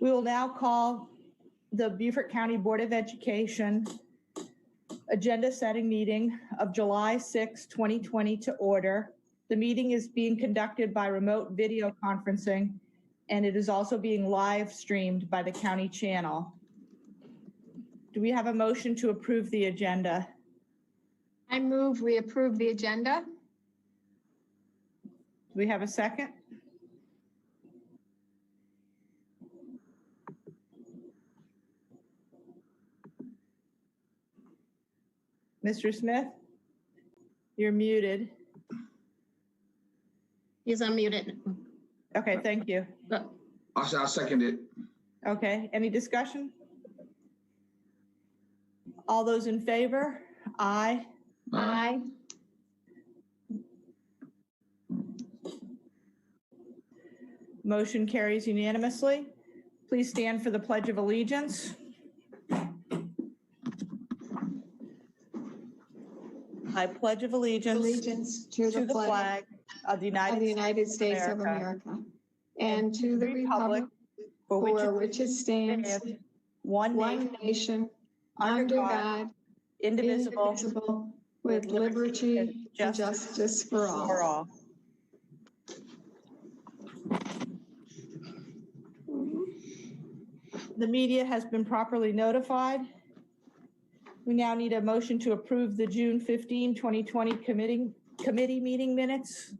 We will now call the Beaufort County Board of Education agenda setting meeting of July 6, 2020 to order. The meeting is being conducted by remote video conferencing, and it is also being live streamed by the county channel. Do we have a motion to approve the agenda? I move we approve the agenda. Do we have a second? Mr. Smith, you're muted. He's unmuted. Okay, thank you. I'll second it. Okay, any discussion? All those in favor? Aye. Aye. Motion carries unanimously. Please stand for the Pledge of Allegiance. I pledge of allegiance to the flag of the United States of America and to the republic for which it stands, one nation, under God, indivisible, with liberty and justice for all. The media has been properly notified. We now need a motion to approve the June 15, 2020 committee meeting minutes.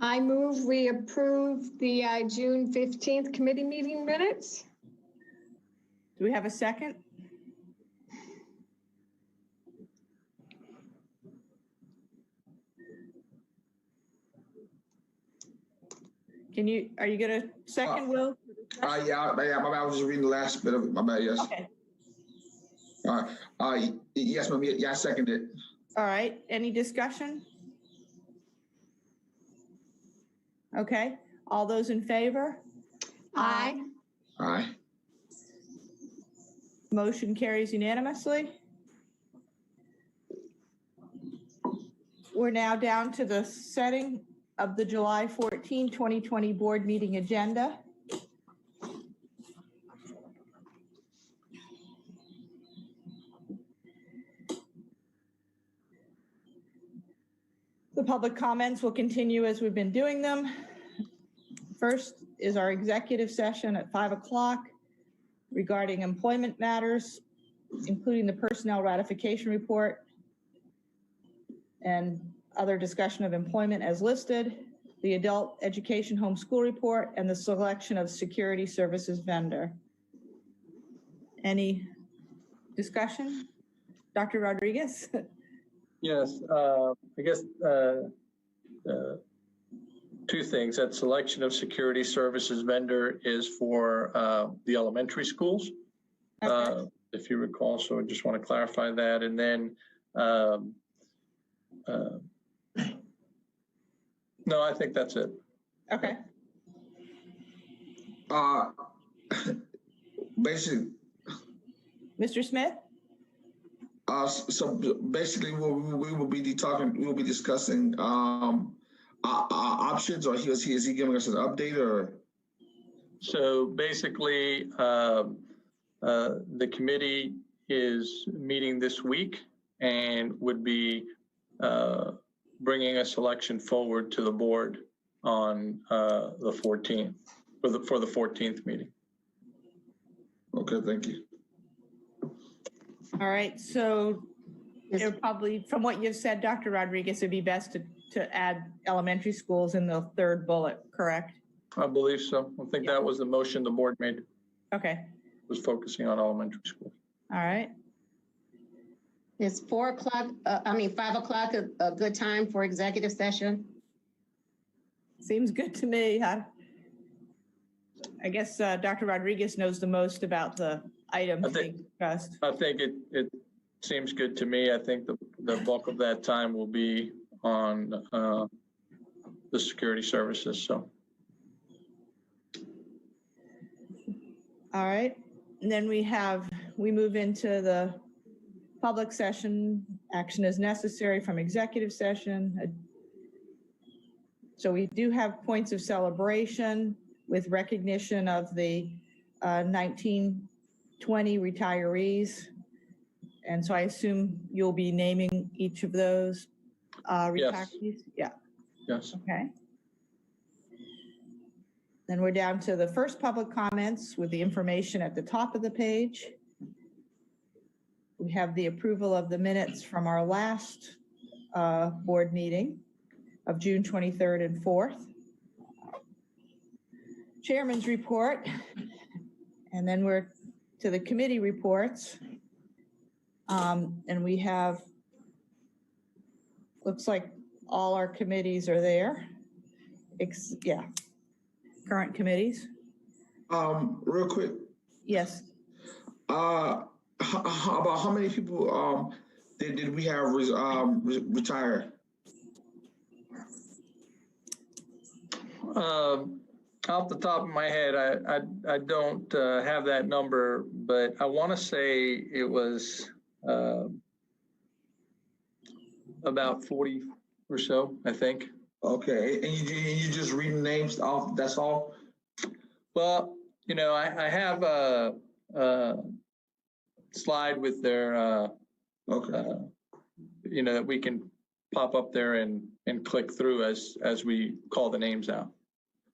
I move we approve the June 15th committee meeting minutes. Do we have a second? Are you gonna second, Will? Yeah, my bad. I was just reading the last bit of it. My bad, yes. Okay. Yes, ma'am. Yeah, I second it. All right, any discussion? Okay, all those in favor? Aye. Aye. Motion carries unanimously. We're now down to the setting of the July 14, 2020 board meeting agenda. The public comments will continue as we've been doing them. First is our executive session at 5 o'clock regarding employment matters, including the personnel ratification report and other discussion of employment as listed, the adult education homeschool report, and the selection of security services vendor. Any discussion? Dr. Rodriguez? Yes, I guess two things. That selection of security services vendor is for the elementary schools, Okay. if you recall. So I just want to clarify that. And then, no, I think that's it. Okay. Basically, Mr. Smith? so basically, we will be discussing options, or is he giving us an update, or? So basically, the committee is meeting this week and would be bringing a selection forward to the board on the 14th, for the 14th meeting. Okay, thank you. All right, so it would probably, from what you've said, Dr. Rodriguez, it'd be best to add elementary schools in the third bullet, correct? I believe so. I think that was the motion the board made, Okay, was focusing on elementary school. all right. Is 4 o'clock, 5 o'clock a good time for executive session? Seems good to me. I guess Dr. Rodriguez knows the most about the items being discussed. I think it seems good to me. I think the bulk of that time will be on the security services, so. All right, and then we move into the public session. Action is necessary from executive session. So we do have points of celebration. with recognition of the 1920 retirees. And so I assume you'll be naming each of those retirees? Yeah, Yes. okay. Then we're down to the first public comments with the information at the top of the page. We have the approval of the minutes from our last board meeting of June 23rd and 4th. Chairman's report. And then we're to the committee reports. And we have, looks like all our committees are there. Yeah, current committees. Real quick, Yes. about how many people did we have retire? Off the top of my head, I don't have that number, but I want to say it was about 40 or so, I think. Okay, and you just reading names off, that's all? Well, you know, I have a slide with their, Okay. you know, that we can pop up there and click through as we call the names out.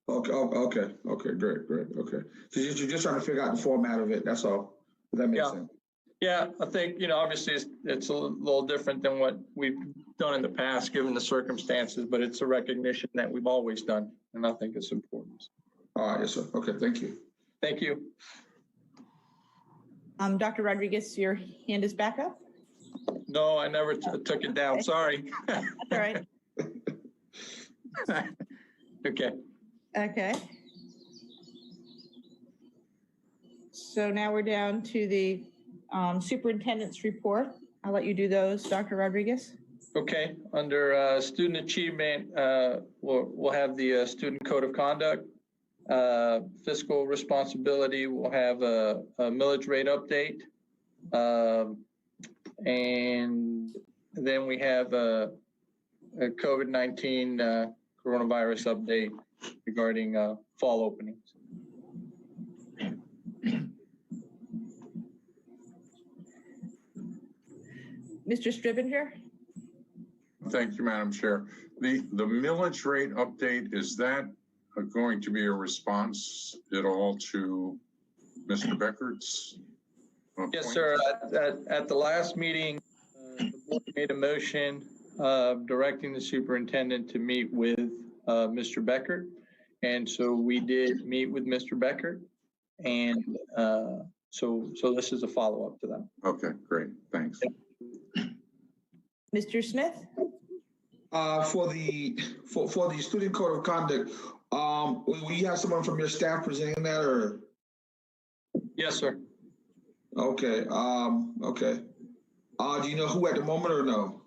Okay, great, okay. So you're just trying to figure out the format of it, that's all. Does that make sense? Yeah, I think, you know, obviously it's a little different than what we've done in the past, given the circumstances, but it's a recognition that we've always done, and I think it's important. All right, yes, sir. Okay, thank you. Thank you. Dr. Rodriguez, your hand is back up? No, I never took it down, sorry. That's all right. Okay. Okay. So now we're down to the superintendent's report. I'll let you do those, Dr. Rodriguez. Okay, under student achievement, we'll have the student code of conduct. Fiscal responsibility, we'll have a millage rate update. And then we have a COVID-19 coronavirus update regarding fall openings. Mr. Stribinger? Thank you, Madam Chair. The millage rate update, is that going to be a response at all to Mr. Beckert's point? Yes, sir. At the last meeting, the board made a motion directing the superintendent to meet with Mr. Beckert. And so we did meet with Mr. Beckert. And so this is a follow-up to that. Okay, great. Thanks. Mr. Smith? For the student code of conduct, will you have someone from your staff presenting that, or? Yes, sir. Okay, okay. Do you know who at the moment, or no?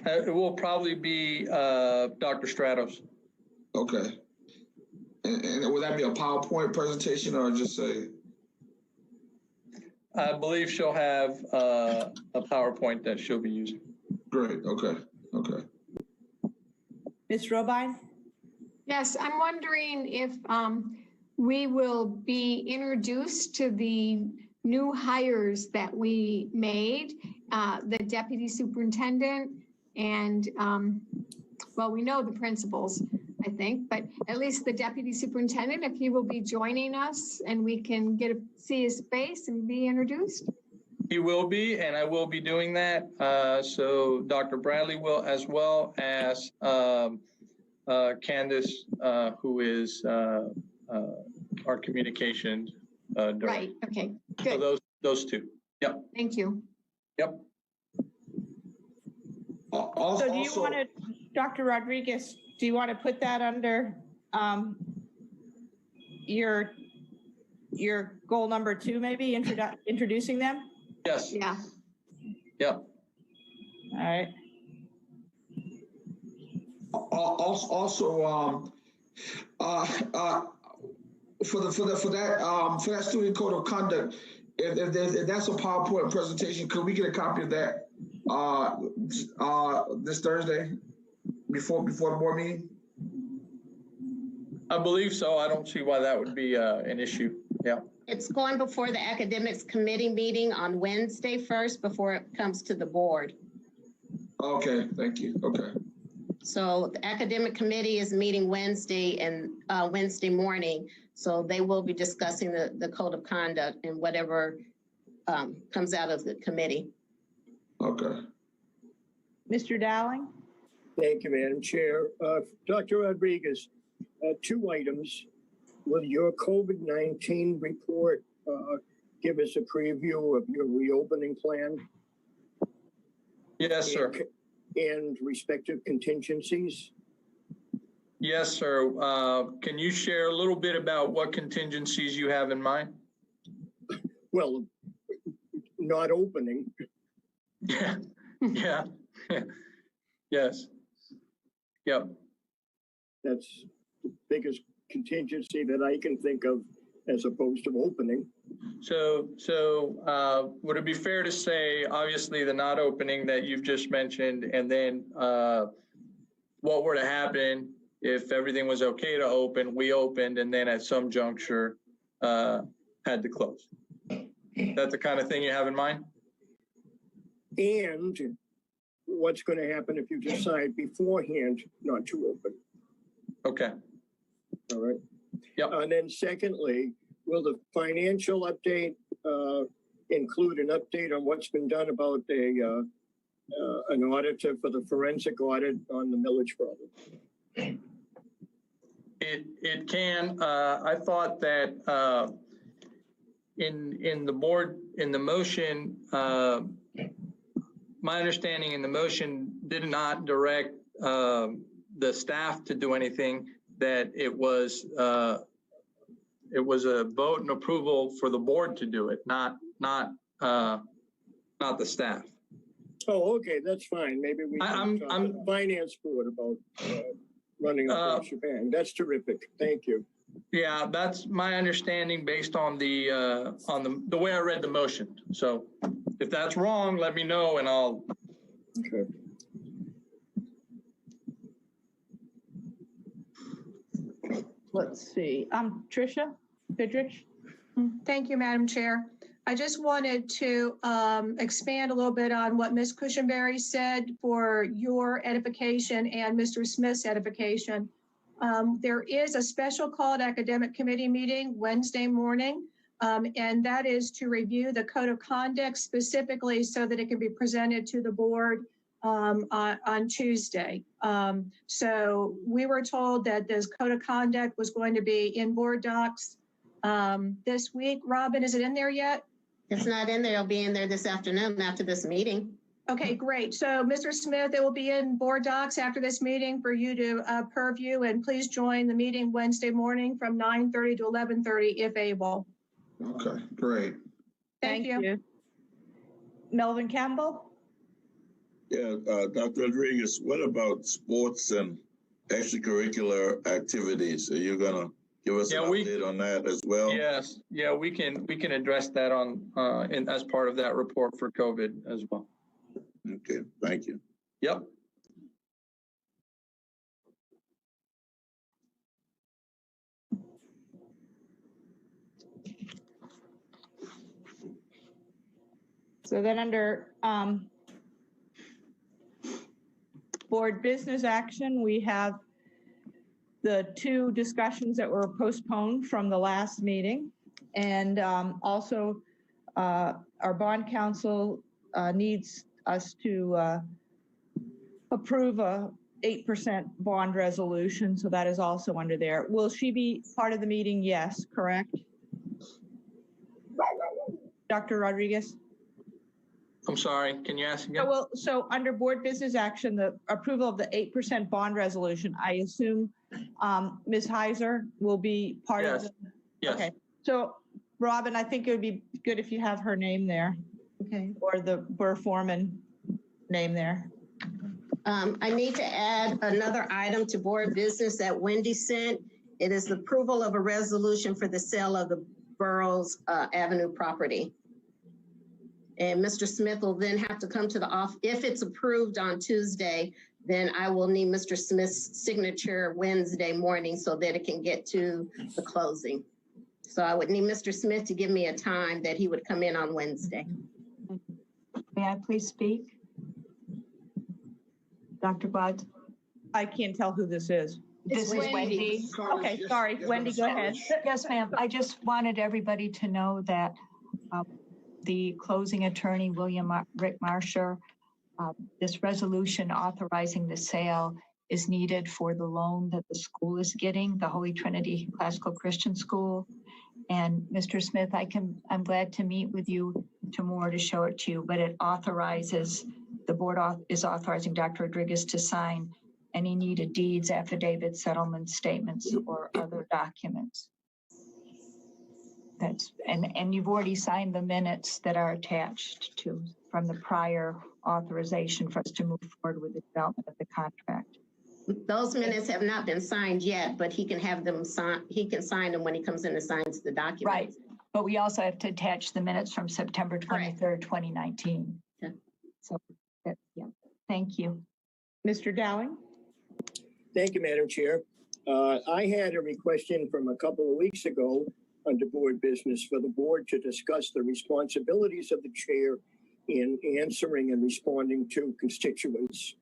It will probably be Dr. Stratos. Okay. And would that be a PowerPoint presentation, or just a? I believe she'll have a PowerPoint that she'll be using. Great, okay, okay. Ms. Robine? Yes, I'm wondering if we will be introduced to the new hires that we made, the deputy superintendent and, well, we know the principals, I think, but at least the deputy superintendent, if he will be joining us and we can see his face and be introduced. He will be, and I will be doing that. So Dr. Bradley will, as well as Candace, who is our communications director. Right, okay, So good. those two. Yep. Thank you. Yep. So do you want to, Dr. Rodriguez, do you want to put that under your goal number 2, maybe introducing them? Yes. Yeah. Yep. All right. Also, for that student code of conduct, if that's a PowerPoint presentation, could we get a copy of that this Thursday before the board meeting? I believe so. I don't see why that would be an issue. Yeah. It's going before the academics committee meeting on Wednesday first before it comes to the board. Okay, thank you. Okay. So the academic committee is meeting Wednesday and Wednesday morning. So they will be discussing the code of conduct and whatever comes out of the committee. Okay. Mr. Dowling? Thank you, Madam Chair. Dr. Rodriguez, 2 items. Will your COVID-19 report give us a preview of your reopening plan? Yes, sir. And respective contingencies? Yes, sir. Can you share a little bit about what contingencies you have in mind? Well, not opening. Yeah. Yeah. Yes. Yep. That's the biggest contingency that I can think of as opposed to opening. So would it be fair to say, obviously, the not opening that you've just mentioned, and then what were to happen if everything was okay to open, we opened, and then at some juncture had to close? That's the kind of thing you have in mind? And what's going to happen if you decide beforehand not to open? Okay. All right. Yep. And then secondly, will the financial update include an update on what's been done about an auditor for the forensic audit on the millage problem? It can. I thought that in the motion, my understanding in the motion did not direct the staff to do anything. That it was a vote and approval for the board to do it, not the staff. Oh, okay, that's fine. Maybe we can talk to the finance board about running a whole shebang. That's terrific. Thank you. Yeah, that's my understanding based on the way I read the motion. So if that's wrong, let me know and I'll. Okay. Let's see. Tricia Fidrich? Thank you, Madam Chair. I just wanted to expand a little bit on what Ms. Cushenberry said for your edification and Mr. Smith's edification. There is a special called academic committee meeting Wednesday morning, and that is to review the code of conduct specifically so that it can be presented to the board on Tuesday. So we were told that this code of conduct was going to be in board docs this week. Robin, is it in there yet? It's not in there. It'll be in there this afternoon after this meeting. Okay, great. So Mr. Smith, it will be in board docs after this meeting for you to purview, and please join the meeting Wednesday morning from 9:30 to 11:30 if able. Okay, great. Thank you. Melvin Campbell? Yeah, Dr. Rodriguez, what about sports and extracurricular activities? Are you gonna give us an update on that as well? Yes, yeah, we can address that as part of that report for COVID as well. Okay, thank you. Yep. So then under board business action, we have the 2 discussions that were postponed from the last meeting. And also our bond council needs us to approve a 8% bond resolution. So that is also under there. Will she be part of the meeting? Yes, correct? Dr. Rodriguez? I'm sorry, can you ask again? So under board business action, the approval of the 8% bond resolution, I assume Ms. Heiser will be part of it? Yes. Okay. So Robin, I think it would be good if you have her name there. Okay. Or the Burr Foreman name there. I need to add another item to board business that Wendy sent. It is the approval of a resolution for the sale of the Burroughs Avenue property. And Mr. Smith will then have to come to the office, if it's approved on Tuesday, then I will need Mr. Smith's signature Wednesday morning so that it can get to the closing. So I would need Mr. Smith to give me a time that he would come in on Wednesday. May I please speak? Dr. Bud? I can't tell who this is. This is Wendy. Okay, sorry, Wendy, go ahead. Yes, ma'am. I just wanted everybody to know that the closing attorney, Rick Marsher, this resolution authorizing the sale is needed for the loan that the school is getting, the Holy Trinity Classical Christian School. And Mr. Smith, I'm glad to meet with you tomorrow to show it to you, but it authorizes, the board is authorizing Dr. Rodriguez to sign any needed deeds, affidavits, settlement statements, or other documents. And you've already signed the minutes that are attached to from the prior authorization for us to move forward with the development of the contract. Those minutes have not been signed yet, but he can have them sign. He can sign them when he comes in and signs the document. Right, but we also have to attach the minutes from September 23rd, 2019. Yeah. So, yeah, thank you. Mr. Dowling? Thank you, Madam Chair. I had a request in from a couple of weeks ago under board business for the board to discuss the responsibilities of the chair in answering and responding to constituents.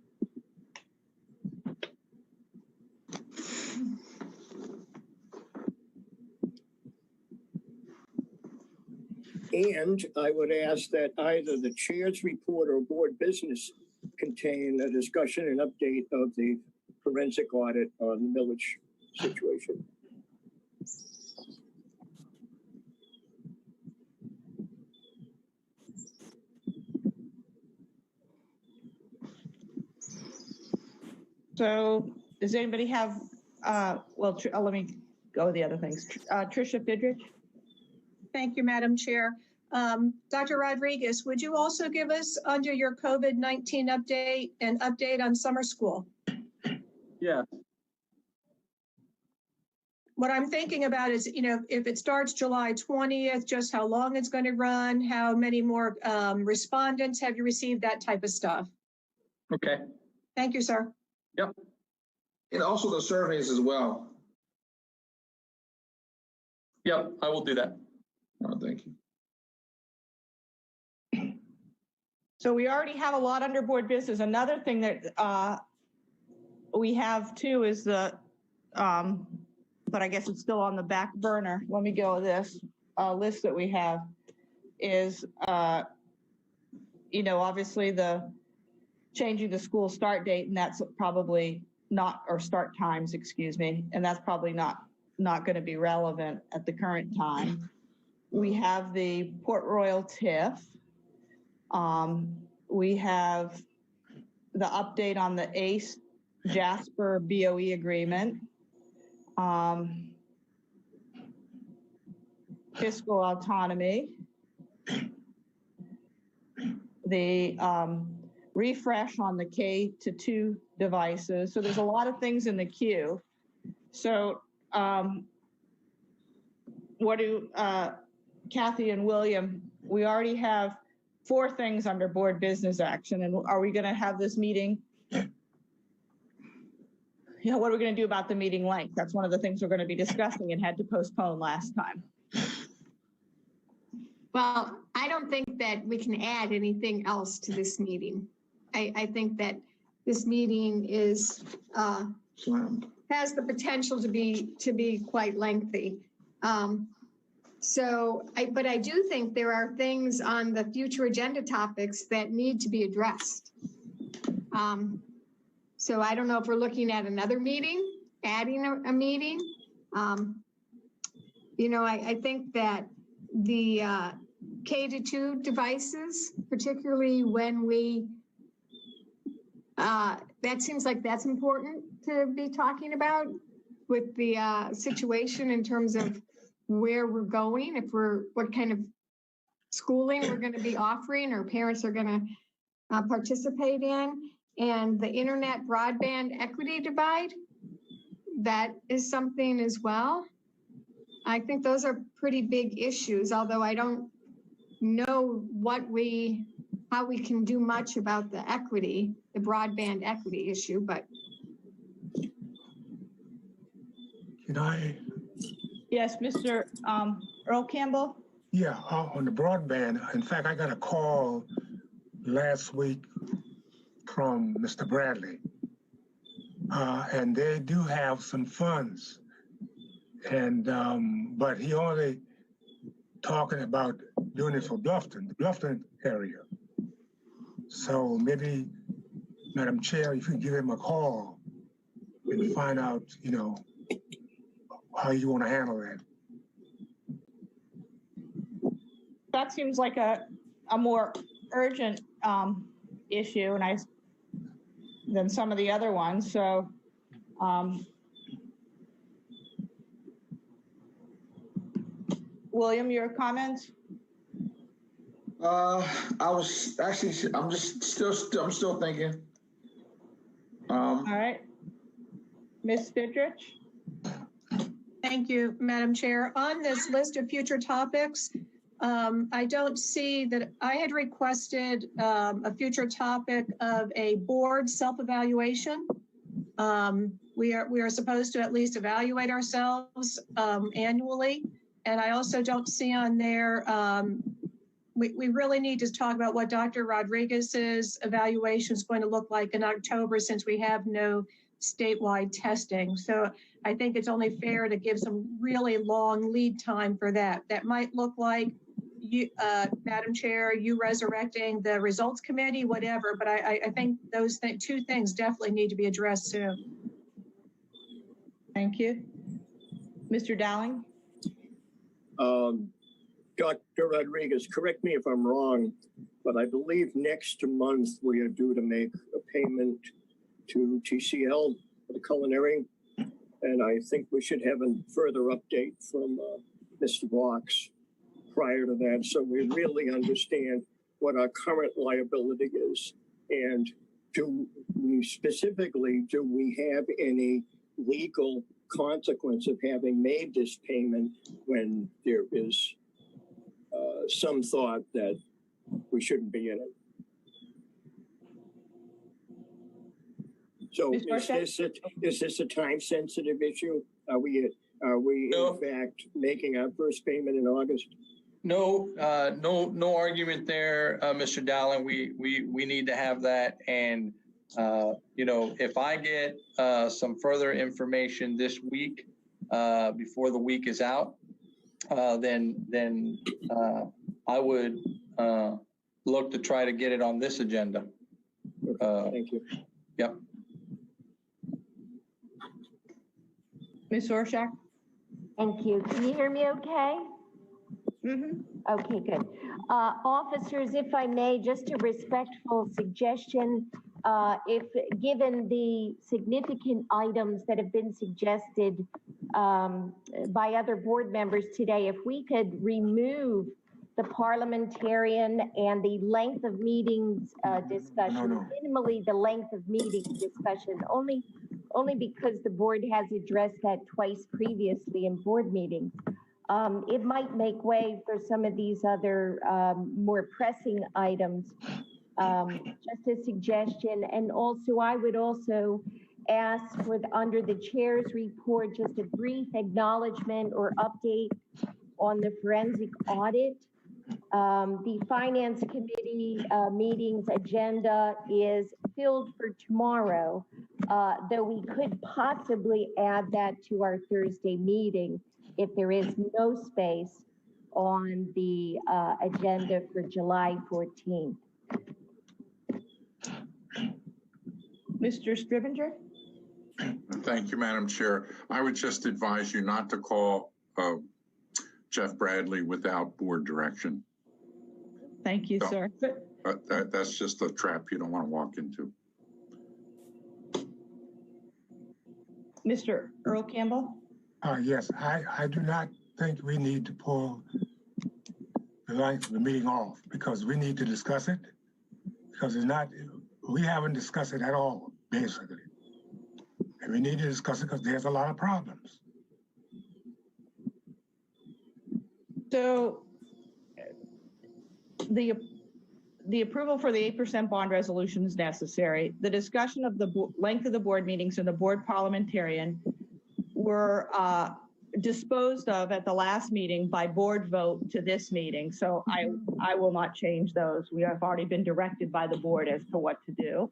And I would ask that either the chair's report or board business contain a discussion and update of the forensic audit on the millage situation. So does anybody have, well, let me go with the other things. Tricia Fidrich? Thank you, Madam Chair. Dr. Rodriguez, would you also give us under your COVID-19 update an update on summer school? Yeah. What I'm thinking about is, if it starts July 20th, just how long it's going to run, how many more respondents have you received, that type of stuff. Okay. Thank you, sir. Yep. And also the surveys as well. Yep, I will do that. Oh, thank you. So we already have a lot under board business. Another thing that we have too is the, but I guess it's still on the back burner. Let me go with this list that we have is, obviously the changing the school start date, and that's probably not, or start times, excuse me, and that's probably not going to be relevant at the current time. We have the Port Royal TIF. We have the update on the ACE Jasper BOE agreement. Fiscal autonomy. The refresh on the K-2 devices. So there's a lot of things in the queue. So what do Kathy and William, we already have 4 things under board business action. And are we going to have this meeting? What are we going to do about the meeting length? That's one of the things we're going to be discussing and had to postpone last time. Well, I don't think that we can add anything else to this meeting. I think that this meeting is has the potential to be quite lengthy. But I do think there are things on the future agenda topics that need to be addressed. So I don't know if we're looking at another meeting, adding a meeting. I think that the K-2 devices, particularly when that seems like that's important to be talking about with the situation in terms of where we're going, what kind of schooling we're going to be offering or parents are going to participate in, and the internet broadband equity divide, that is something as well. I think those are pretty big issues, although I don't know what we how we can do much about the equity, the broadband equity issue, but Can I? Yes, Mr. Earl Campbell? Yeah, on the broadband. In fact, I got a call last week from Mr. Bradley. And they do have some funds. And, but he only talking about doing it for Bluffton, the Bluffton area. So maybe, Madam Chair, if you give him a call and find out, you know, how you want to handle that. That seems like a more urgent issue than some of the other ones. So William, your comments? I'm still thinking. All right. Ms. Fidrich? Thank you, Madam Chair. On this list of future topics, I don't see that I had requested a future topic of a board self-evaluation. We are supposed to at least evaluate ourselves annually. And I also don't see on there, we really need to talk about what Dr. Rodriguez's evaluation is going to look like in October, since we have no statewide testing. So I think it's only fair to give some really long lead time for that. That might look like you, Madam Chair, you resurrecting the results committee, whatever, but I think those two things definitely need to be addressed soon. Thank you. Mr. Dowling? Dr. Rodriguez, correct me if I'm wrong, but I believe next month we are due to make a payment to TCL for the culinary. And I think we should have a further update from Mr. Box prior to that, so we really understand what our current liability is. And do we have any legal consequence of having made this payment when there is some thought that we shouldn't be in it? So is this a time sensitive issue? Are we in fact making our first payment in August? No argument there, Mr. Dowling. We need to have that. And, you know, if I get some further information this week, before the week is out, then I would look to try to get it on this agenda. Thank you. Yep. Ms. Orszak? Thank you. Can you hear me okay? Mm-hmm. Okay, good. Officers, if I may, just a respectful suggestion. If given the significant items that have been suggested by other board members today, if we could remove the parliamentarian and the length of meetings discussion, minimally the length of meeting discussion, only because the board has addressed that twice previously in board meetings. It might make way for some of these other more pressing items. Just a suggestion. And also, I would also ask for under the chair's report, just a brief acknowledgement or update on the forensic audit. The Finance Committee meetings agenda is filled for tomorrow, though we could possibly add that to our Thursday meeting if there is no space on the agenda for July 14th. Mr. Scrivener? Thank you, Madam Chair. I would just advise you not to call Jeff Bradley without board direction. Thank you, sir. That's just a trap you don't want to walk into. Mr. Earl Campbell? Yes, I do not think we need to pull the length of the meeting off, because we need to discuss it, because we haven't discussed it at all, basically. And we need to discuss it because there's a lot of problems. So the approval for the 8% bond resolution is necessary. The discussion of the length of the board meetings and the board parliamentarian were disposed of at the last meeting by board vote to this meeting. So I will not change those. We have already been directed by the board as to what to do.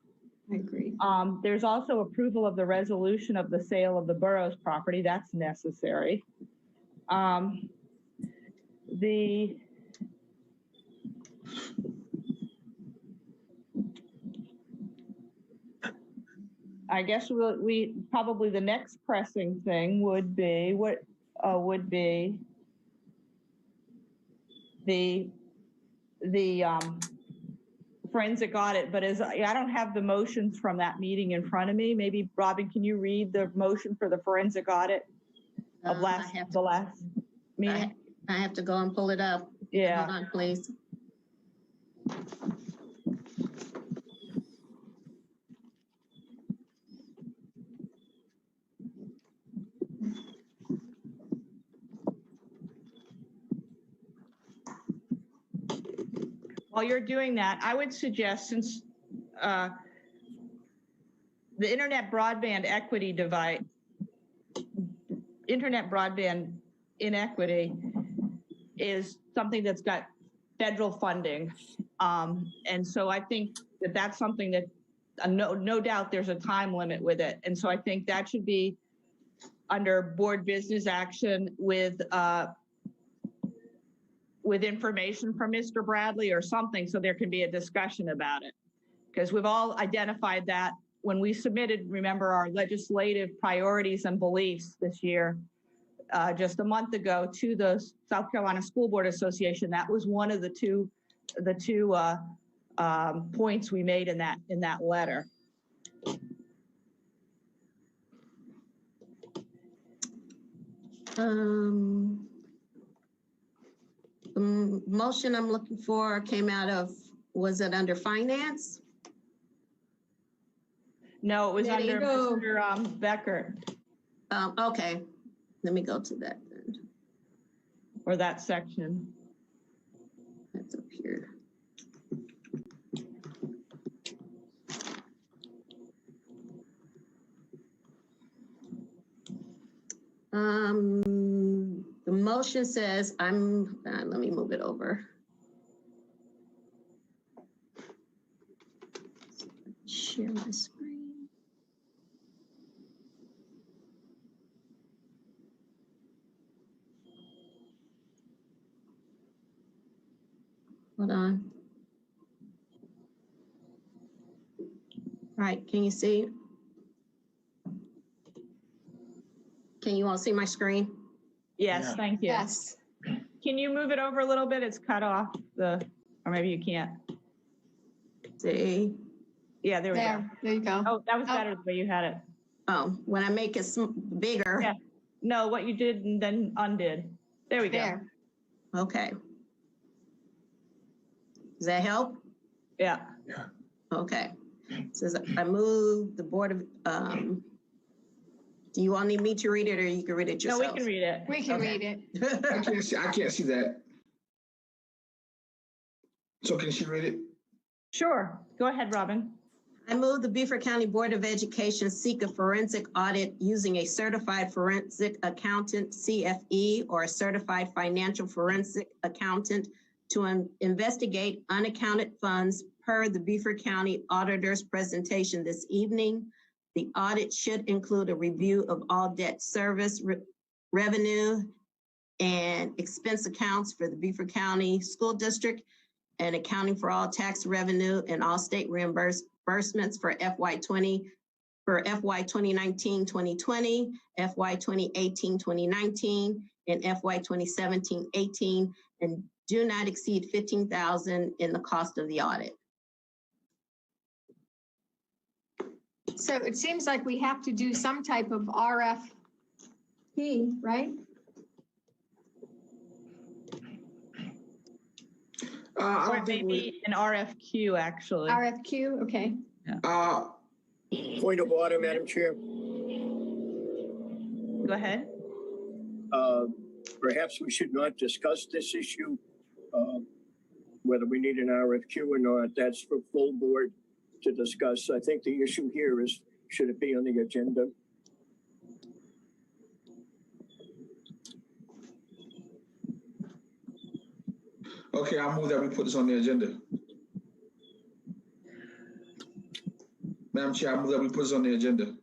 I agree. There's also approval of the resolution of the sale of the Burroughs property. That's necessary. I guess we probably the next pressing thing would be the forensic audit, but I don't have the motions from that meeting in front of me. Maybe Robin, can you read the motion for the forensic audit of the last meeting? I have to go and pull it up. Yeah. Hold on, please. While you're doing that, I would suggest, since the internet broadband equity divide, internet broadband inequity is something that's got federal funding. And so I think that that's something that no doubt there's a time limit with it. And so I think that should be under board business action with information from Mr. Bradley or something, so there can be a discussion about it. Because we've all identified that when we submitted, remember, our legislative priorities and beliefs this year, just a month ago to the South Carolina School Board Association. That was one of the two points we made in that letter. The motion I'm looking for came out of, was it under finance? No, it was under Mr. Becker. Okay, let me go to that then. Or that section. That's up here. The motion says, let me move it over. Share my screen. Hold on. All right, can you see? Can you all see my screen? Yes, Yeah. thank you. Yes. Can you move it over a little bit? It's cut off or maybe you can't. See? Yeah, there we go. There you go. Oh, that was better the way you had it. Oh, when I make it bigger. Yeah. No, what you did and then undid. There we go. There. Okay. Does that help? Yeah. Okay. Says I move the board of, do you all need me to read it or you can read it yourself? No, we can read it. We can read it. I can't see that. So can she read it? Sure. Go ahead, Robin. I move the Beaufort County Board of Education seek a forensic audit using a certified forensic accountant, CFE, or a certified financial forensic accountant to investigate unaccounted funds per the Beaufort County Auditor's presentation this evening. The audit should include a review of all debt service revenue and expense accounts for the Beaufort County School District and accounting for all tax revenue and all state reimbursements for FY 2019-2020, FY 2018-2019, and FY 2017-18, and do not exceed $15,000 in the cost of the audit. So it seems like we have to do some type of RFP, right? Or maybe an RFQ, actually. RFQ, okay. Point of order, Madam Chair. Go ahead. Perhaps we should not discuss this issue whether we need an RFQ or not, that's for full board to discuss. I think the issue here is, should it be on the agenda? Okay, I'll move that we put this on the agenda. Madam Chair, I move that we put this on the agenda.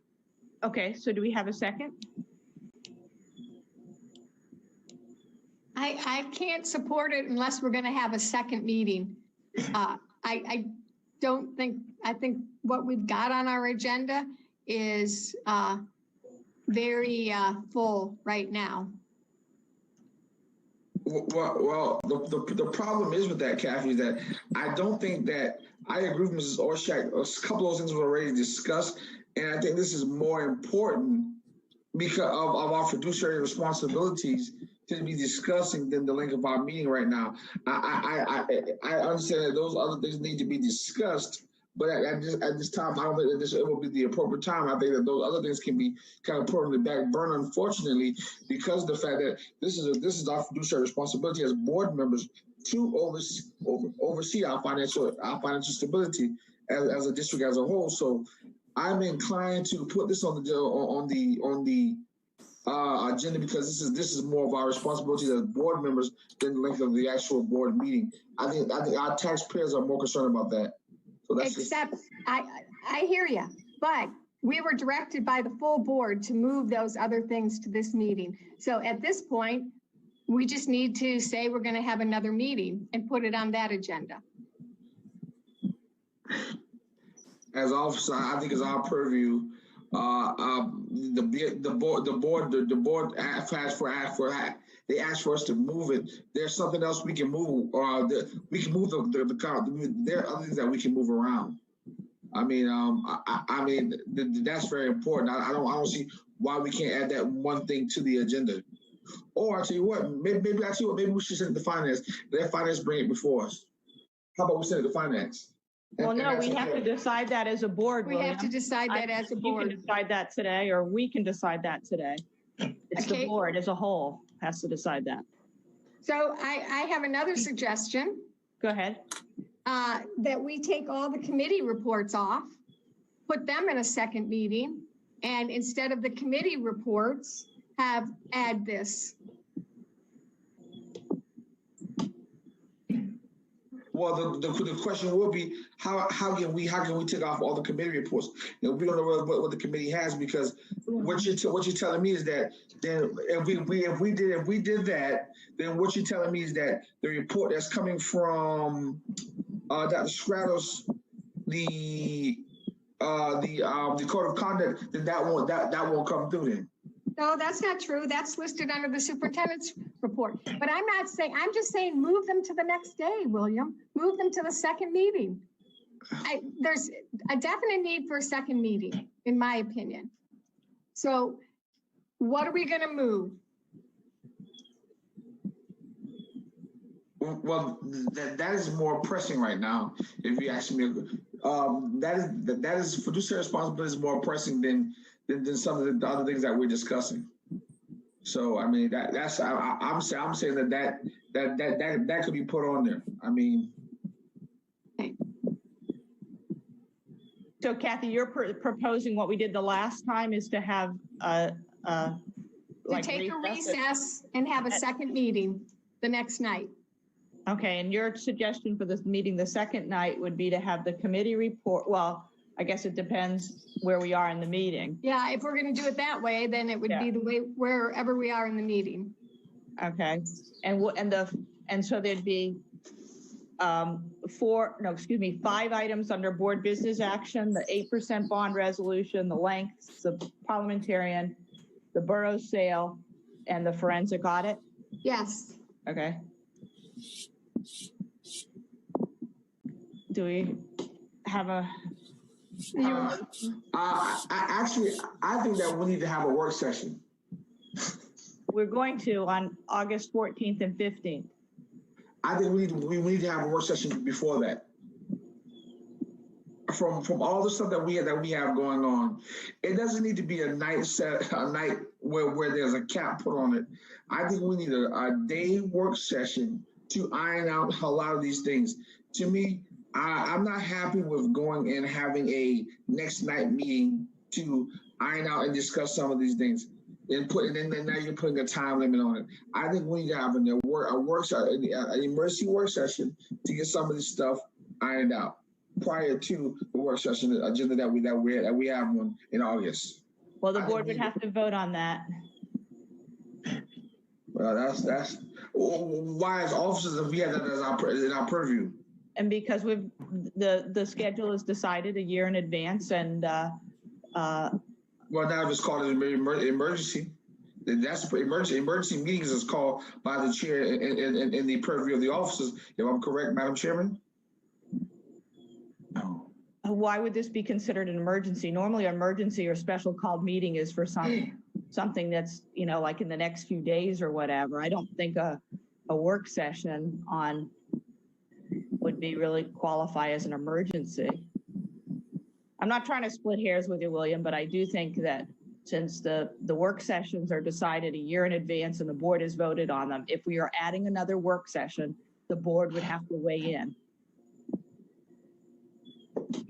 Okay, so do we have a second? I can't support it unless we're going to have a second meeting. I don't think, I think what we've got on our agenda is very full right now. Well, the problem is with that, Kathy, is that I don't think that, I agree with Mrs. Orshak, a couple of those things were already discussed, and I think this is more important because of our fiduciary responsibilities to be discussing than the length of our meeting right now. I understand that those other things need to be discussed, but at this time, I don't think that it will be the appropriate time. I think that those other things can be kind of put on the back burner, unfortunately, because of the fact that this is our fiduciary responsibility as board members to oversee our financial stability as a district as a whole. So I'm inclined to put this on the agenda because this is more of our responsibility as board members than the length of the actual board meeting. I think our taxpayers are more concerned about that. So that's Except, I hear you, but we were directed by the full board to move those other things to this meeting. So at this point, we just need to say we're going to have another meeting and put it on that agenda. As officer, I think it's our purview. The board they asked for us to move it. There's something else we can move, we can move there are other things that we can move around. I mean, that's very important. I don't see why we can't add that one thing to the agenda. Or I tell you what, maybe we should send it to finance. Let finance bring it before us. How about we send it to finance? Well, no, we have to decide that as a board. We have to decide that as a board. You can decide that today, or we can decide that today. It's the board as a whole has to decide that. So I have another suggestion. Go ahead. That we take all the committee reports off, put them in a second meeting, and instead of the committee reports, add this. Well, the question will be how can we take off all the committee reports? We don't know what the committee has, because what you're telling me is that then if we did that, then what you're telling me is that the report that's coming from Dr. Stratos, the code of conduct, then that won't come through then. No, that's not true. That's listed under the superintendent's report. But I'm just saying move them to the next day, William. Move them to the second meeting. There's a definite need for a second meeting, in my opinion. So what are we going to move? Well, that is more pressing right now. If you ask me, that is fiduciary responsibility is more pressing than some of the other things that we're discussing. So I mean I'm saying that could be put on there. I mean. Okay. So Kathy, you're proposing what we did the last time is to have take a recess and have a second meeting the next night. Okay, and your suggestion for this meeting the second night would be to have the committee report. Well, I guess it depends where we are in the meeing. Yeah, if we're going to do it that way, then it would be the way wherever we are in the meeting. Okay, and so there'd be 5 items under board business action: the 8% bond resolution, the lengths, the parliamentarian, the Burroughs sale, and the forensic audit. Yes. Okay. Do we have a? I think that we need to have a work session. We're going to on August 14th and 15th. I think we need to have a work session before that. From all the stuff that we have going on, it doesn't need to be a night where there's a cap put on it. I think we need a day work session to iron out a lot of these things. To me, I'm not happy with going and having a next night meeting to iron out and discuss some of these things. And then now you're putting a time limit on it. I think we need to have an emergency work session to get some of this stuff ironed out prior to the work session agenda that we have one in August. Well, the board would have to vote on that. Well, that's why as officers, if we had that as in our purview. And because the schedule is decided a year in advance, and well, now if it's called an emergency, then that's emergency meetings is called by the chair in the purview of the officers. If I'm correct, Madam Chairman. No. Why would this be considered an emergency? Normally, an emergency or special called meeting is for something that's, you know, like in the next few days or whatever. I don't think a work session on would be really qualify as an emergency. I'm not trying to split hairs with you, William, but I do think that since the work sessions are decided a year in advance and the board has voted on them, if we are adding another work session, the board would have to weigh in.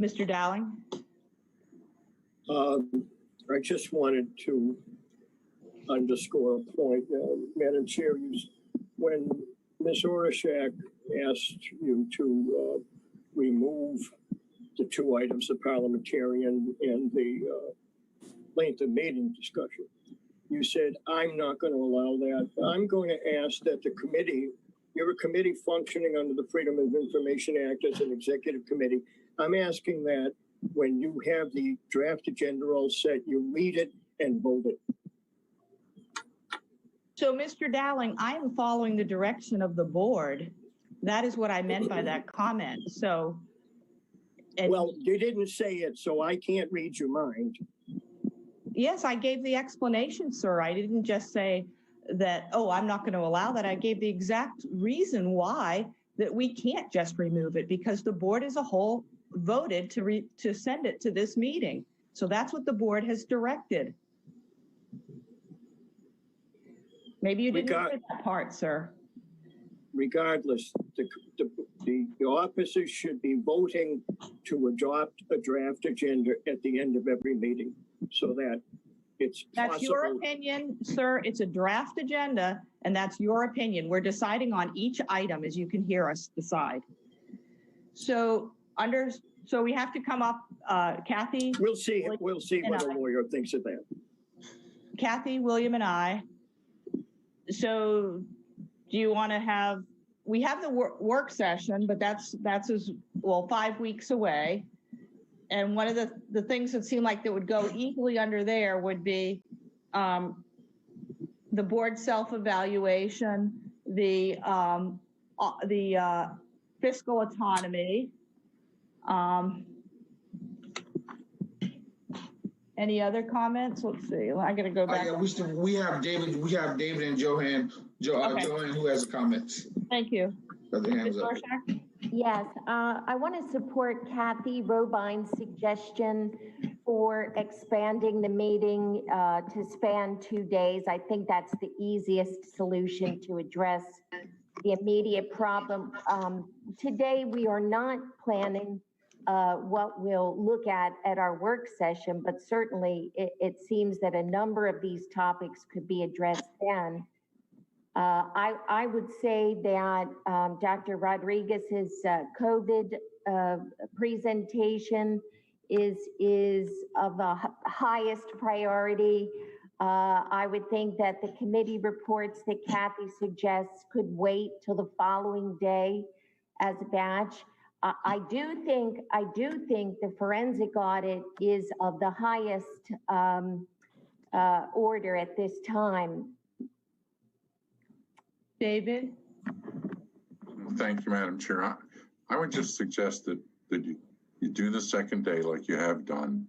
Mr. Dowling? I just wanted to underscore a point, Madam Chair. When Ms. Orishak asked you to remove the two items, the parliamentarian and the length of meeting discussion, you said, I'm not going to allow that. I'm going to ask that the committee, you're a committee functioning under the Freedom of Information Act as an executive committee. I'm asking that when you have the draft agenda all set, you read it and vote it. So, Mr. Dowling, I am following the direction of the board. That is what I meant by that comment. So, well, you didn't say it, so I can't read your mind. Yes, I gave the explanation, sir. I didn't just say that, oh, I'm not going to allow that. I gave the exact reason why that we can't just remove it, because the board as a whole voted to send it to this meeting. So that's what the board has directed. Maybe you didn't hear that part, sir. Regardless, the officers should be voting to adopt a draft agenda at the end of every meeting so that it's possible. That's your opinion, sir. It's a draft agenda, and that's your opinion. We're deciding on each item, as you can hear us decide. So we have to come up, Kathy. We'll see what a lawyer thinks of that. Kathy, William, and I. So do you want to have, we have the work session, but that's as well 5 weeks away. And one of the things that seem like that would go easily under there would be the board self-evaluation, the fiscal autonomy. Any other comments? Let's see. I got to go back. Yeah, we have David and Joanne. Okay. Joanne, who has comments. Thank you. Ms. Yes, I want to support Kathy Robine's suggestion for expanding the meeting to span 2 days. I think that's the easiest solution to address the immediate problem. Today, we are not planning what we'll look at our work session, but certainly it seems that a number of these topics could be addressed then. I would say that Dr. Rodriguez's COVID presentation is of the highest priority. I would think that the committee reports that Kathy suggests could wait till the following day as a batch. I do think the forensic audit is of the highest order at this time. David? Thank you, Madam Chair. I would just suggest that you do the second day like you have done.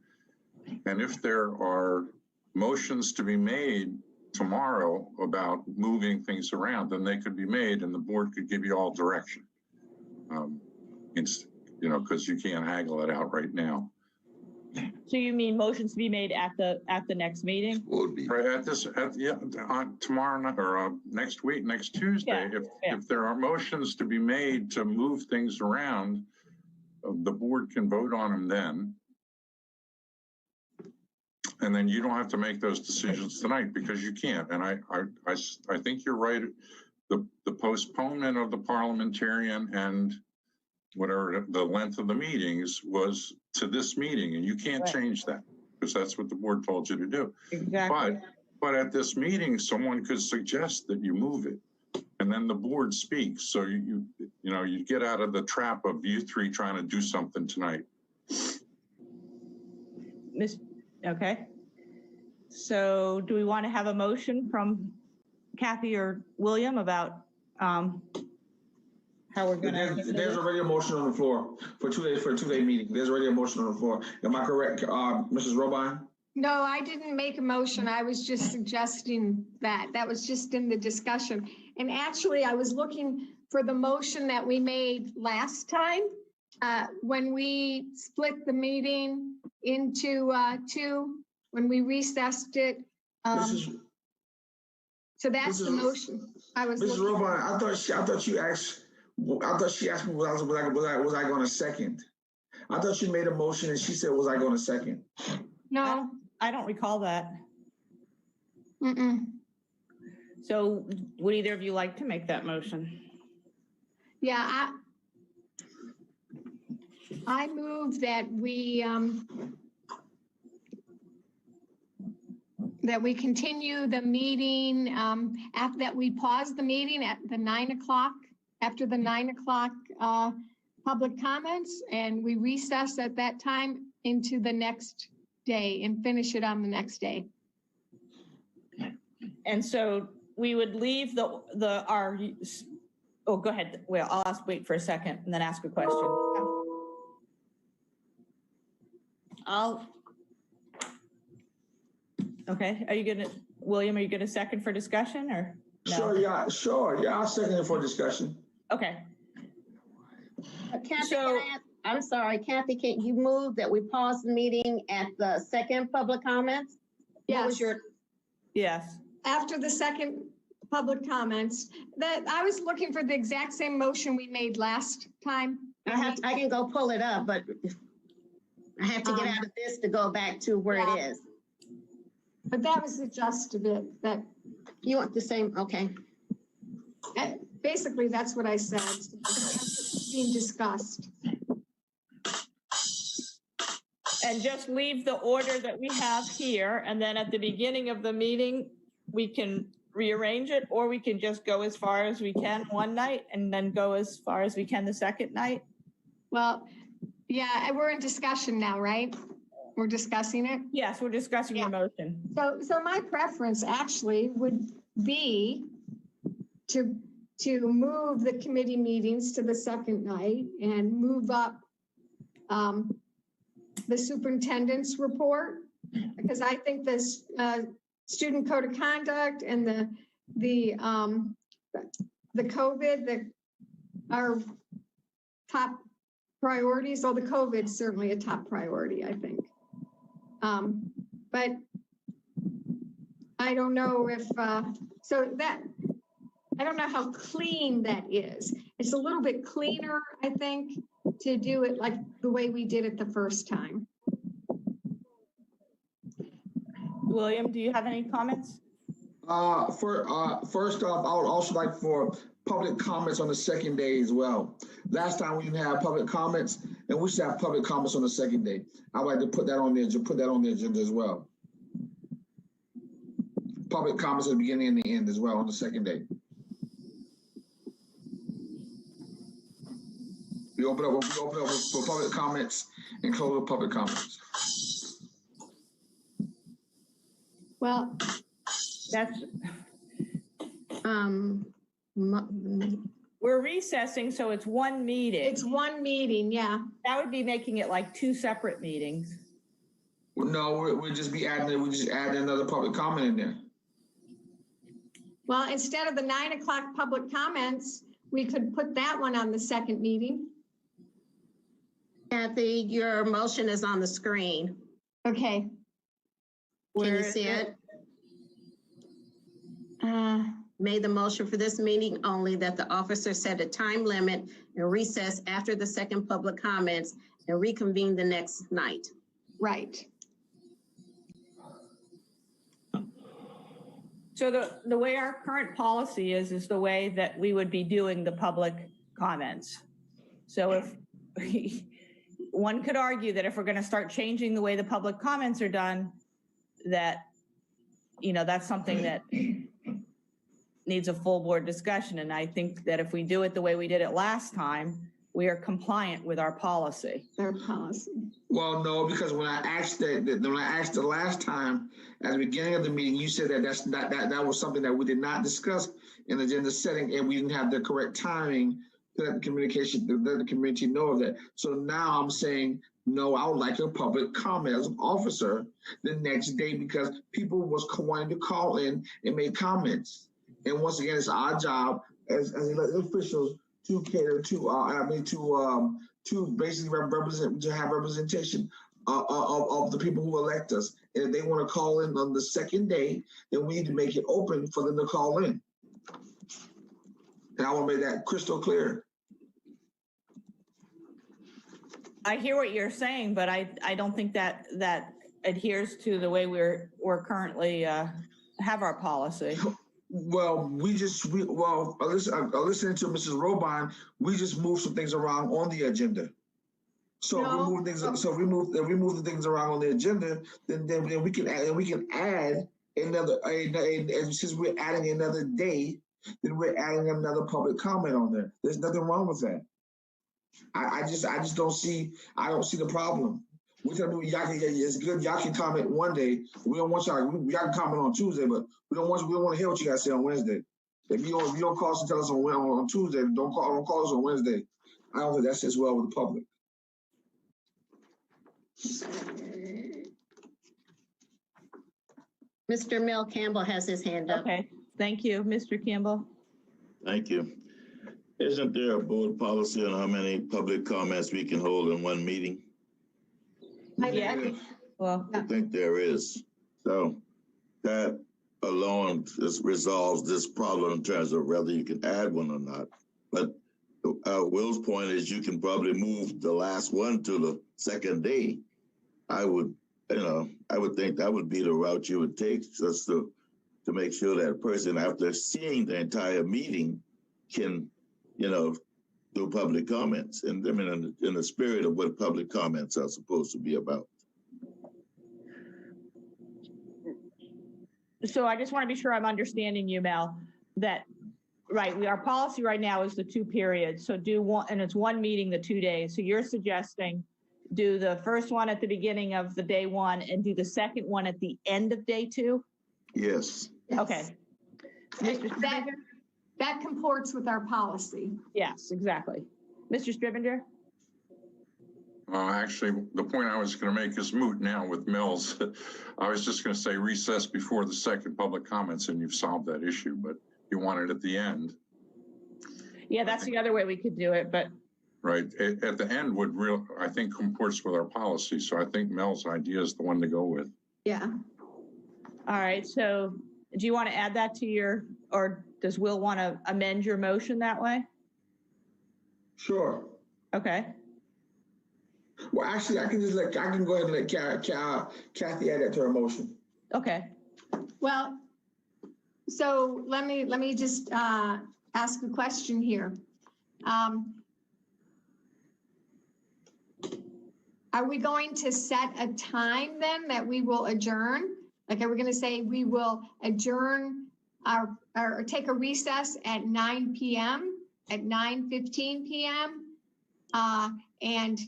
And if there are motions to be made tomorrow about moving things around, then they could be made and the board could give you all direction. Because you can't haggle it out right now. So you mean motions to be made at the next meeting? Would be. Right, tomorrow night or next week, next Tuesday, if there are motions to be made to move things around, the board can vote on them then. And then you don't have to make those decisions tonight because you can't. And I think you're right. The postponement of the parliamentarian and whatever the length of the meetings was to this meeting, and you can't change that because that's what the board told you to do. Exactly. But at this meeting, someone could suggest that you move it, and then the board speaks. So you get out of the trap of you three trying to do something tonight. Okay. So do we want to have a motion from Kathy or William about how we're going to? There's already a motion on the floor for a two-day meeting. There's already a motion on the floor. Am I correct, Mrs. Robine? No, I didn't make a motion. I was just suggesting that. That was just in the discussion. And actually, I was looking for the motion that we made last time when we split the meeting into two, when we recessed it. So that's the motion I was Mrs. looking for. Robine, I thought she asked me was I going to second. I thought she made a motion and she said, was I going to second? No. I don't recall that. Mm-mm. So would either of you like to make that motion? Yeah, I move that we continue the meeting after that we pause the meeting at the 9 o'clock, after the 9 o'clock public comments, and we recess at that time into the next day and finish it on the next day. And so we would leave oh, go ahead. Well, I'll wait for a second and then ask a question. Okay, William, are you gonna second for discussion or? No? Sure, yeah, I'll second it for discussion. Okay. Kathy, I'm sorry, Kathy, can you move that we pause the meeting at the second public comments? Yes. Yes. After the second public comments, that I was looking for the exact same motion we made last time. I can go pull it up, but I have to get out of this to go back to where it is. But that was the gist of it. That you want the same? Okay. Basically, that's what I said. It's being discussed. And just leave the order that we have here, and then at the beginning of the meeting, we can rearrange it, or we can just go as far as we can one night and then go as far as we can the second night. Well, yeah, we're in discussion now, right? We're discussing it? Yes, we're discussing your motion. So my preference actually would be to move the committee meetings to the second night and move up the superintendent's report, because I think this student code of conduct and the COVID that are top priorities. So the COVID is certainly a top priority, I think. But I don't know if I don't know how clean that is. It's a little bit cleaner, I think, to do it like the way we did it the first time. William, do you have any comments? First off, I would also like for public comments on the second day as well. Last time we didn't have public comments, and we should have public comments on the second day. I'd like to put that on the agenda as well. Public comments at the beginning and the end as well on the second day. We open up for public comments and close with public comments. Well, that's we're recessing, so it's one meeting. It's one meeting, yeah. That would be making it like two separate meetings. No, we'll just be adding. We just add another public comment in there. Well, instead of the 9 o'clock public comments, we could put that one on the second meeting. Kathy, your motion is on the screen. Okay. Can Where you is see it? Made the motion for this meeting only that the officer set a time limit and recess after the second public comments and reconvene the next night. Right. So the way our current policy is the way that we would be doing the public comments. So if one could argue that if we're going to start changing the way the public comments are done, that, you know, that's something that needs a full board discussion. And I think that if we do it the way we did it last time, we are compliant with our policy. Our policy. Well, no, because when I asked the last time at the beginning of the meeting, you said that that was something that we did not discuss in the agenda setting, and we didn't have the correct timing to let the let the community know of that. So now I'm saying, no, I would like a public comment as an officer the next day, because people was wanting to call in and make comments. And once again, it's our job as elected officials to cater to to basically have representation of the people who elect us. And if they want to call in on the second day, then we need to make it open for them to call in. And I want to make that crystal clear. I hear what you're saying, but I don't think that adheres to the way we're currently have our policy. Well, listening to Mrs. Robine, we just moved some things around on the agenda. So No. we move things. So we move the things around on the agenda. Then we can add another. And since we're adding another day, then we're adding another public comment on there. There's nothing wrong with that. I just don't see. I don't see the problem. We tell people it's good. Y'all can comment one day. We don't want y'all. Y'all can comment on Tuesday, but we don't want to hear what you guys say on Wednesday. If you don't call us and tell us on Tuesday, don't call us on Wednesday. I don't think that sits well with the public. Mr. Mel Campbell has his hand up. Okay, thank you, Mr. Campbell. Thank you. Isn't there a board policy on how many public comments we can hold in one meeting? Well, I think there is. So that alone just resolves this problem in terms of whether you can add one or not. But Will's point is you can probably move the last one to the second day. I would think that would be the route you would take, just to make sure that a person, after seeing the entire meeting, can, do public comments. And I mean, in the spirit of what public comments are supposed to be about. So I just want to be sure I'm understanding you, Mel, that, right, our policy right now is the 2 periods. So do one, and it's one meeting, the 2 days. So you're suggesting do the first one at the beginning of the day 1 and do the second one at the end of day 2? Yes. Okay. That comports with our policy. Yes, exactly. Mr. Stribinger? Actually, the point I was going to make is moot now with Mills. I was just going to say recess before the second public comments, and you've solved that issue, but you want it at the end. Yeah, that's the other way we could do it, but. Right. At the end I think comports with our policy. So I think Mel's idea is the one to go with. Yeah. All right. So do you want to add that to or does Will want to amend your motion that way? Sure. Okay. Well, actually, I can go ahead and let Kathy add that to her motion. Okay. Well, so let me just ask a question here. Are we going to set a time then that we will adjourn? Like, are we going to say we will adjourn or take a recess at 9 p.m., at 9:15 p.m., and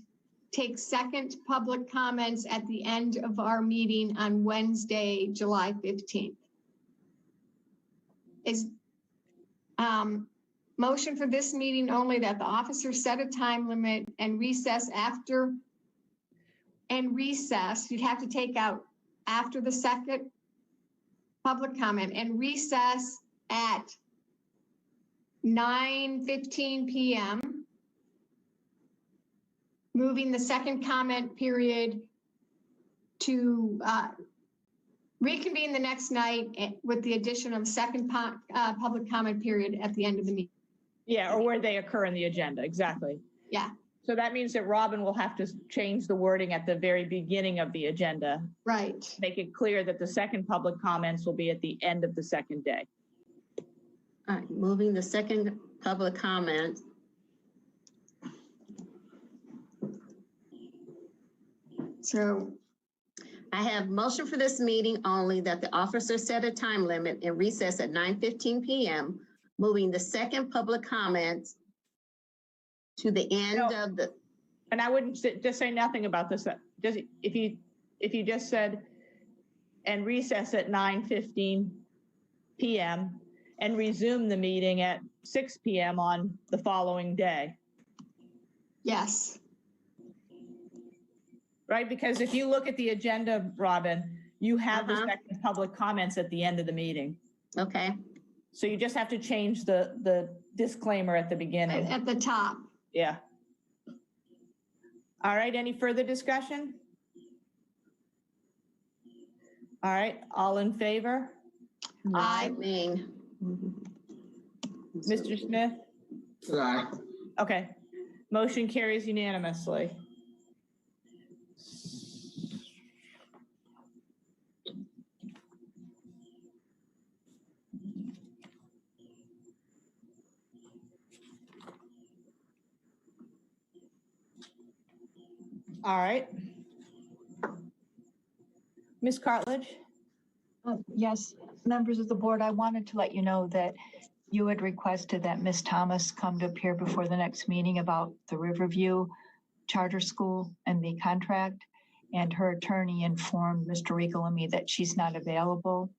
take second public comments at the end of our meeting on Wednesday, July 15th? Is motion for this meeting only that the officer set a time limit and recess after, and recess, you'd have to take out after the second public comment and recess at 9:15 p.m. moving the second comment period to reconvene the next night with the addition of second public comment period at the end of the meeting. Yeah, or where they occur in the agenda, exactly. Yeah, So that means that Robin will have to change the wording at the very beginning of the agenda. right. Make it clear that the second public comments will be at the end of the second day. All right, moving the second public comment. So I have motion for this meeting only that the officer set a time limit and recess at 9:15 p.m., moving the second public comment to the end of the, And I wouldn't just say nothing about this. Just if you just said, and recess at 9:15 p.m. and resume the meeting at 6 p.m. on the following day, yes, right? Because if you look at the agenda, Robin, you have the second public comments at the end of the meeting. okay. So you just have to change the disclaimer at the beginning. at the top. Yeah. All right, any further discussion? All right, all in favor? Aye. Mr. Smith? Aye. Okay, motion carries unanimously. All right. Ms. Cartledge? Yes, members of the board, I wanted to let you know that you had requested that Ms. Thomas come to appear before the next meeting about the Riverview Charter School and the contract. And her attorney informed Mr. Regal and me that she's not available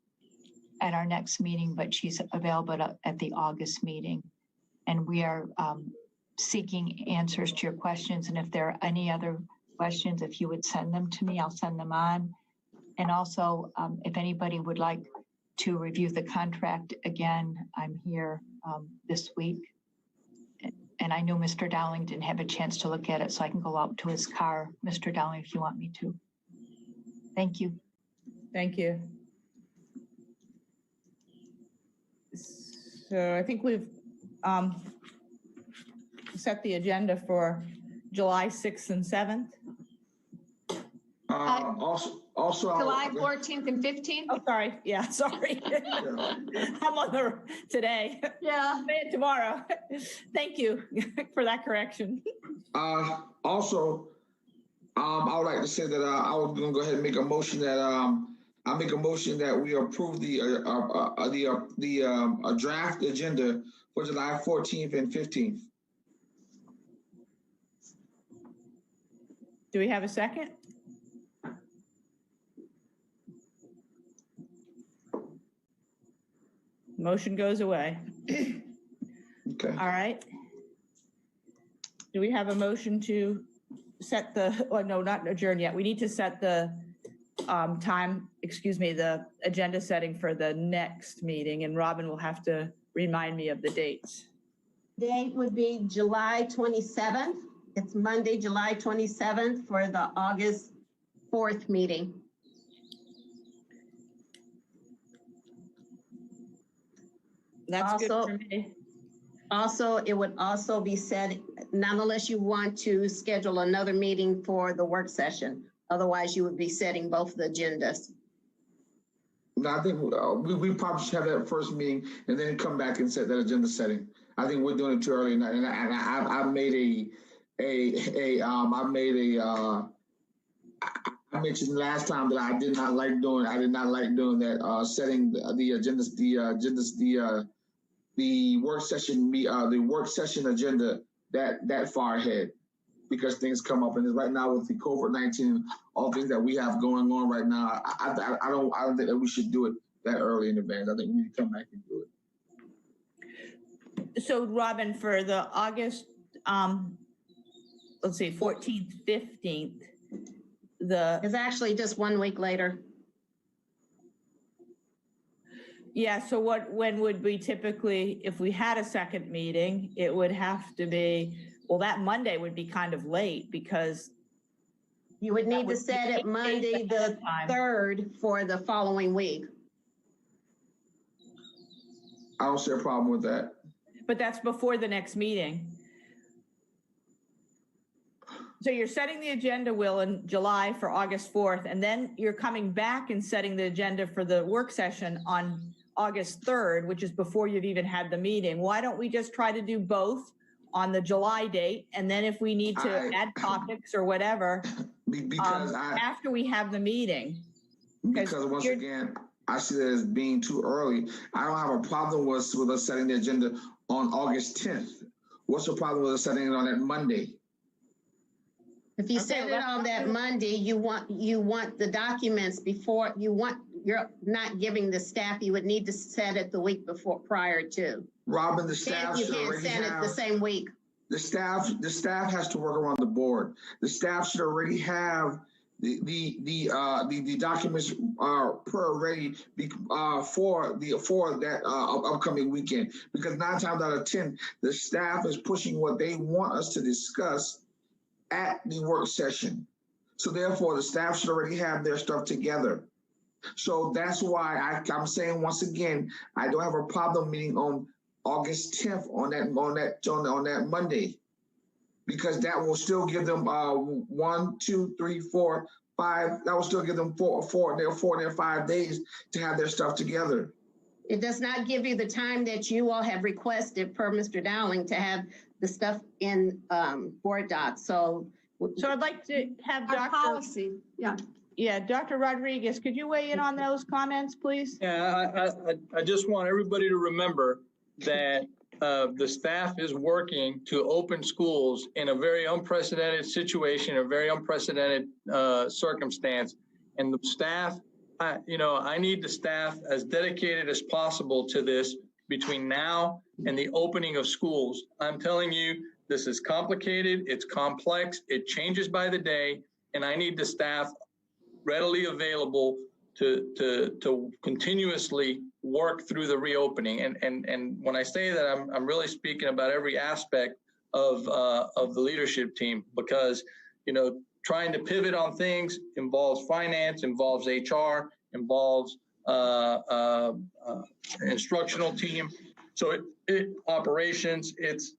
at our next meeting, but she's available at the August meeting. And we are seeking answers to your questions. And if there are any other questions, if you would send them to me, I'll send them on. And also, if anybody would like to review the contract again, I'm here this week. And I know Mr. Dowling didn't have a chance to look at it, so I can go out to his car, Mr. Dowling, if you want me to. Thank you. Thank you. So I think we've set the agenda for July 6th and 7th. Also, July 14th and 15th. Oh, sorry. Yeah, sorry. I'm on the today. Yeah. Tomorrow. Thank you for that correction. Also, I would like to say that I was going to go ahead and make a motion that I make a motion that we approve the draft agenda for July 14th and 15th. Do we have a second? Motion goes away. Okay. All right. Do we have a motion to set the, oh, no, not adjourn yet. We need to set the the agenda setting for the next meeting, and Robin will have to remind me of the dates. Date would be July 27th. It's Monday, July 27th for the August 4th meeting. That's good Also- for me. Also, it would also be said, not unless you want to schedule another meeting for the work session. Otherwise, you would be setting both the agendas. No, I think we probably should have that first meeting and then come back and set that agenda setting. I think we're doing it too early, and I mentioned last time that I did not like doing that, setting the work session agenda that far ahead, because things come up, and right now with the COVID-19, all things that we have going on right now, I don't think that we should do it that early in advance. I think we need to come back and do it. So Robin, for the August, let's see, 14th, 15th, It's actually just 1 week later. Yeah, so when would we typically, if we had a second meeting, it would have to be, well, that Monday would be kind of late because You would need to would set be it Monday, ahead the of time. 3rd for the following week. I don't see a problem with that. But that's before the next meeting. So you're setting the agenda, Will, in July for August 4th, and then you're coming back and setting the agenda for the work session on August 3rd, which is before you've even had the meeting. Why don't we just try to do both on the July date? And then if we need to add topics or whatever, Because after we have the meeting. Because once again, I see that as being too early. I don't have a problem with us setting the agenda on August 10th. What's the problem with us setting it on that Monday? If you set it on that Monday, you want the documents before, you're not giving the staff, you would need to set it the week before, prior to. Robin, the staff You should can't already send it have, the same week. the staff has to work around the board. The staff should already have the documents ready for that upcoming weekend, because 9 times out of 10 the staff is pushing what they want us to discuss at the work session. So therefore the staff should already have their stuff together. So that's why I'm saying once again, I don't have a problem meeting on August 10th on that Monday, because that will still give them 1, 2, 3, 4, 5. That will still give them 4 and 5 days to have their stuff together. It does not give you the time that you all have requested per Mr. Dowling to have the stuff in board docs. So I'd like to have Our policy, yeah. Dr. Rodriguez, could you weigh in on those comments, please? Yeah, I just want everybody to remember that the staff is working to open schools in a very unprecedented situation, a very unprecedented circumstance. And the staff, I need the staff as dedicated as possible to this between now and the opening of schools. I'm telling you, this is complicated, it's complex, it changes by the day, and I need the staff readily available to continuously work through the reopening. And when I say that, I'm really speaking about every aspect of the leadership team, because, trying to pivot on things involves finance, involves HR, involves instructional team. So it operations, it's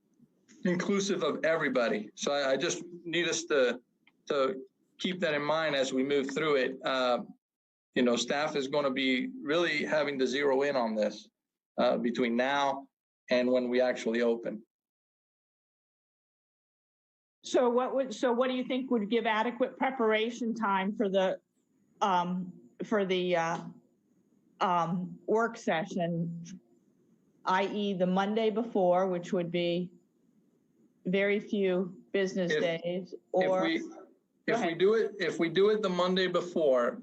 inclusive of everybody. So I just need us to keep that in mind as we move through it. Staff is going to be really having to zero in on this between now and when we actually open. So what do you think would give adequate preparation time for the work session, i.e. the Monday before, which would be very few business days, or if we do it the Monday before,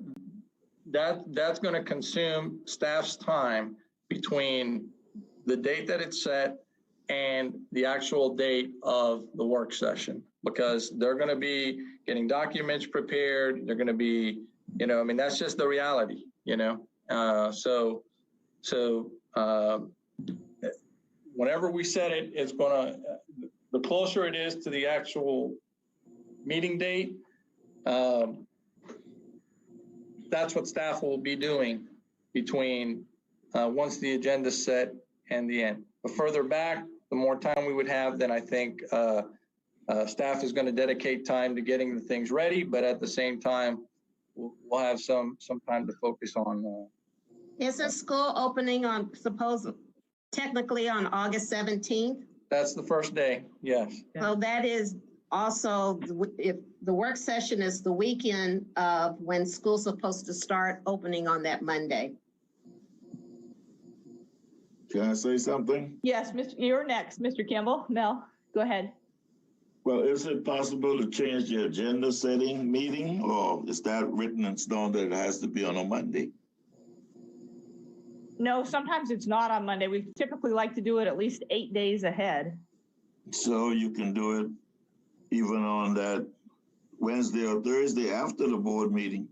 that's going to consume staff's time between the date that it's set and the actual date of the work session, because they're going to be getting documents prepared. They're going to be, that's just the reality, so whenever we set it, it's going to, the closer it is to the actual meeting date, that's what staff will be doing between once the agenda's set and the end. The further back, the more time we would have, then I think staff is going to dedicate time to getting the things ready, but at the same time, we'll have some time to focus on. Isn't school opening technically on August 17th? That's the first day, yes. So that is also, if the work session is the weekend of when school's supposed to start opening on that Monday. Can I say something? Yes, you're next, Mr. Kimball. Mel, go ahead. Well, is it possible to change the agenda setting meeting, or is that written in stone that it has to be on a Monday? No, sometimes it's not on Monday. We typically like to do it at least 8 days ahead. So you can do it even on that Wednesday or Thursday after the board meeting.